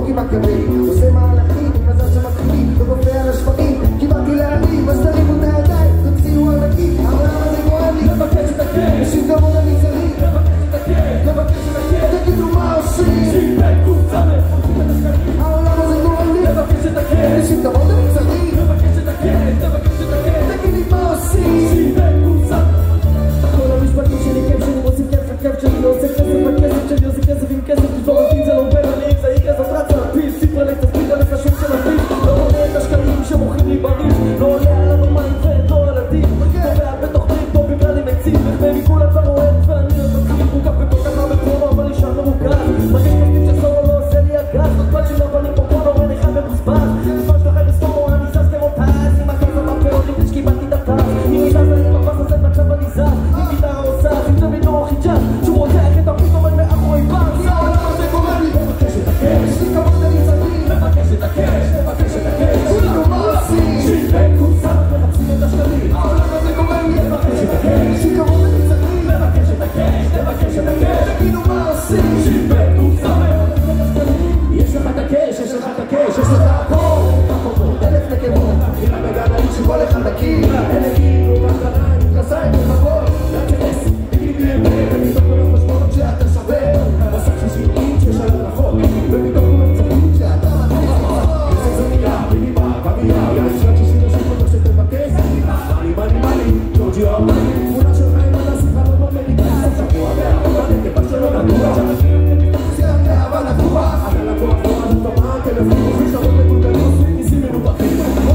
עם הקווים, עושה מהלכים, מזל שמתחילים, וגופה על השפרים, קיבלתי להרים, אז תרימו את הידיים, תוציאו ענקים, העולם הזה גורם לי, לבקש את הכיף, יש לי כבוד אני צריך, לבקש את הכיף, תגידו מה עושים, העולם הזה גורם לי, לבקש את הכיף, יש לי כבוד אני צריך, לבקש את הכיף, תגידי מה עושים, כל המשפטים שלי כיף שלי מוצאים כיף שלי לא עושה כסף בכסף שלי עושה כסף עם כסף תשבור עתים זה לא עובד אני אמצעי כסף רץ על הפיל ספר לי תסביר על השם של הפיל לא עולה את השקלים שמוכרים לי בריש לא עולה על הבמה עברית לא על הדין קובע בתוכנית פה בגלל לי מציב ומכול כבר אוהב ואני מתחיל מוקף בכל כך הרבה פרומו אבל נשאר מרוכז מרגיש מספיק שסורו לא עושה לי הגז נותפל של הפנים פה כל אורן אחד מבוסבז נשמע שלכם לסורו אני זז כמותז עם הכסף בפאות לפני שקיבלתי את הטס אם היא זזה עם הפס הזה ועכשיו אני זז עם גיטרה עושה עם תמיד לא חיג'אז שהוא רוצח את הפית עומד מאחורי פאנס העולם הזה גורם לי לבקש את הקש יש לי כבוד אני צריך לבקש את הקש כולנו מה עושים שיבק קוצר מחפשים את השקלים העולם הזה גורם לי לבקש את הקש יש לי כבוד אני צריך לבקש את הקש תגידו מה עושים שיבק קוצר יש לך את הקש יש לך הכל אלף נקבות נראה בגנאים שכל אחד מכיר אלה כאילו בקניים מתכסיים וחכות להכנס תגיד לי ומתוך כל החשבונות שאתה שווה מסך ששירים שיש על הרחוק ומתוך כל המצבים שאתה מתחיל יש איזה מילה בליבה בבייה יש רק 60 שתבקש מאני ג'ורג'י